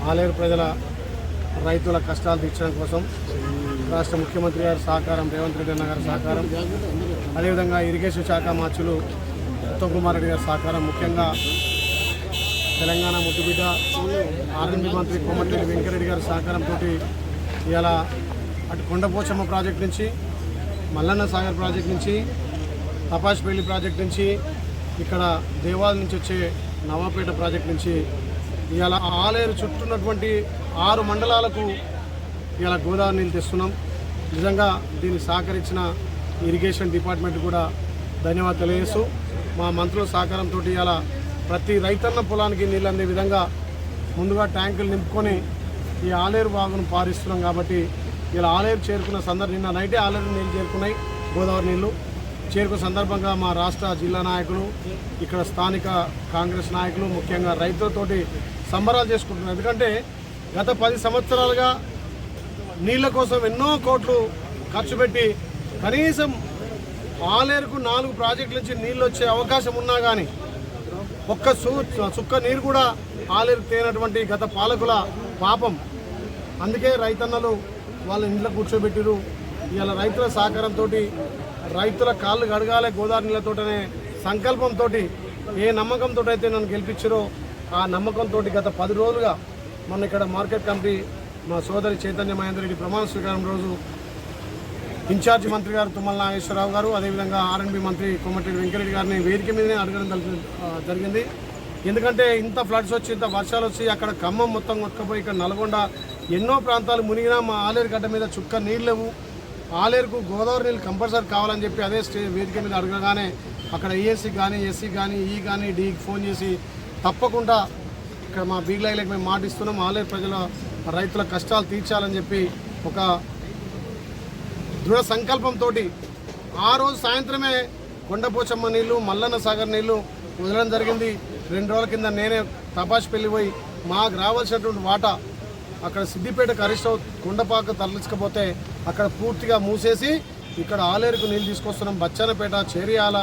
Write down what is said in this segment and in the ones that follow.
ఆలేరు ప్రజల రైతుల కష్టాలు తీర్చడం కోసం రాష్ట్ర ముఖ్యమంత్రి గారి సహకారం, రేవంత్ రెడ్డి అన్న గారి సహకారం, అదేవిధంగా ఇరిగేషన్ శాఖ మార్చులు ఉత్తమ్ కుమార్ రెడ్డి గారి సహకారం, ముఖ్యంగా తెలంగాణ ముద్దుబిడ్డ ఆర్ఎంపీ మంత్రి కోమటిరెడ్డి వెంకరెడ్డి గారి సహకారంతో ఇలా అటు కొండపోచమ్మ ప్రాజెక్ట్ నుంచి, మల్లన్న సాగర్ ప్రాజెక్ట్ నుంచి, తపాష్పల్లి ప్రాజెక్ట్ నుంచి, ఇక్కడ దేవాల నుంచి వచ్చే నవాపేట ప్రాజెక్ట్ నుంచి ఇలా ఆలేరు చుట్టూన్నటువంటి 6 మండలాలకు ఇలా గోదావరి నీళ్ళు తెస్తున్నాం. నిజంగా దీన్ని సహకరించిన ఇరిగేషన్ డిపార్ట్మెంట్ కూడా ధన్యవాదాలు తెలియజేస్తూ, మా మంత్రుల సహకారంతో ఇలా ప్రతి రైతన్న పొలానికి నీళ్ళు అందే విధంగా ముందుగా ట్యాంకులు నింపుకొని ఈ ఆలేరు వాగును పారిస్తున్నాం. కాబట్టి ఇలా ఆలేరు చేరుకున్న నిన్న నైటే ఆలేరు నీళ్ళు చేరుకున్నాయి. గోదావరి నీళ్ళు చేరుకున్న సందర్భంగా మా రాష్ట్ర జిల్లా నాయకులు, ఇక్కడ స్థానిక కాంగ్రెస్ నాయకులు ముఖ్యంగా రైతులతోటి సంబరాలు చేసుకుంటున్నారు. ఎందుకంటే గత 10 సంవత్సరాలుగా నీళ్ల కోసం ఎన్నో కోట్లు ఖర్చు పెట్టి కనీసం ఆలేరుకు 4 ప్రాజెక్టుల నుంచి నీళ్ళు వచ్చే అవకాశం ఉన్నా కానీ ఒక్క చుక్క నీరు కూడా ఆలేరు తేనటువంటి గత పాలకుల పాపం. అందుకే రైతన్నలు వాళ్ళ ఇంట్లో కూర్చోబెట్టిరు. ఇవాళ రైతుల సహకారంతో రైతుల కాళ్ళు గడగాలే గోదావరి నీళ్ళతోటనే సంకల్పంతో, ఏ నమ్మకంతో అయితే నన్ను గెలిపించారో ఆ నమ్మకంతో గత 10 రోజులుగా మొన్న ఇక్కడ మార్కెట్ కమిటీ మా సోదరి చైతన్య మహేందర్ రెడ్డి ప్రమాణ స్వీకారం రోజు ఇన్ఛార్జి మంత్రి గారు తుమ్మల నాగేశ్వరరావు గారు, అదేవిధంగా ఆర్ఎండ్బి మంత్రి కోమటిరెడ్డి వెంకరెడ్డి గారిని వేదిక మీదనే అడగడం జరిగింది. ఎందుకంటే ఇంత ఫ్లడ్స్ వచ్చి, ఇంత వర్షాలు వచ్చి అక్కడ ఖమ్మం మొత్తం కొట్టుకుపోయి, ఇక్కడ నల్గొండ ఎన్నో ప్రాంతాలు మునిగినా మా ఆలేరు గడ్డ మీద చుక్క నీళ్ళు లేవు. ఆలేరుకు గోదావరి నీళ్ళు కంపల్సరీ కావాలని చెప్పి అదే వేదిక మీద అడగగానే అక్కడ ఏఎస్సీ కానీ, ఎస్సీ కానీ, ఈ కానీ, డీకి ఫోన్ చేసి తప్పకుండా ఇక్కడ మా బీగ్లైలకు మేము మాటిస్తున్నాం, ఆలేరు ప్రజల రైతుల కష్టాలు తీర్చాలని చెప్పి ఒక దృఢ సంకల్పంతో ఆ రోజు సాయంత్రమే కొండపోచమ్మ నీళ్లు, మల్లన్న సాగర్ నీళ్లు వదలడం జరిగింది. 2 రోజుల కింద నేనే తపాష్పల్లి పోయి మాకు రావాల్సినటువంటి వాటా అక్కడ సిద్దిపేటకు అరెస్ట్ కొండపాక తరలించకపోతే అక్కడ పూర్తిగా మూసేసి ఇక్కడ ఆలేరుకు నీళ్ళు తీసుకొస్తున్నాం. బచ్చన్నపేట, చేరియాల,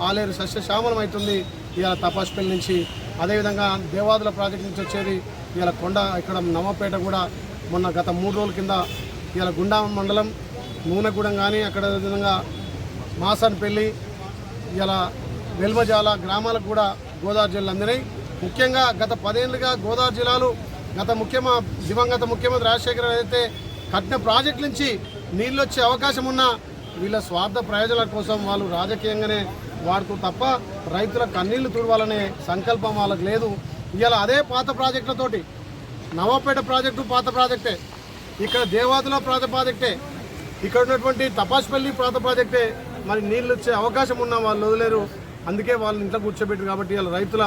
ఆలేరు సస్యశ్యామలం అవుతుంది ఇవాళ తపాష్పల్లి నుంచి. అదేవిధంగా దేవాదుల ప్రాజెక్ట్ నుంచి వచ్చేది ఇవాళ ఇక్కడ నవపేట కూడా మొన్న గత 3 రోజుల కింద ఇవాళ గుండా మండలం నూనెగూడెం కానీ, అక్కడ విధంగా మాసన్పల్లి, ఇలా వెల్మజాల గ్రామాలకు కూడా గోదావరి జిల్లాలు అందినాయి. ముఖ్యంగా గత 10 ఏళ్ళుగా గోదావరి జిల్లాలు దివంగత ముఖ్యమంత్రి రాజశేఖర అయితే కట్టిన ప్రాజెక్టు నుంచి నీళ్ళు వచ్చే అవకాశం ఉన్నా వీళ్ళ స్వార్థ ప్రయోజనాల కోసం వాళ్ళు రాజకీయంగానే వాడుతూ తప్ప రైతుల కన్నీళ్లు తుడవాలనే సంకల్పం వాళ్ళకి లేదు. ఇవాళ అదే పాత ప్రాజెక్టులతోటి నవాపేట ప్రాజెక్టు పాత ప్రాజెక్టే, ఇక్కడ దేవాదుల పాత ప్రాజెక్టే, ఇక్కడ ఉన్నటువంటి తపాష్పల్లి పాత ప్రాజెక్టే. మరి నీళ్ళు వచ్చే అవకాశం ఉన్నా వాళ్ళు వదిలేరు. అందుకే వాళ్ళని ఇంట్లో కూర్చోబెట్టారు. కాబట్టి ఇవాళ రైతుల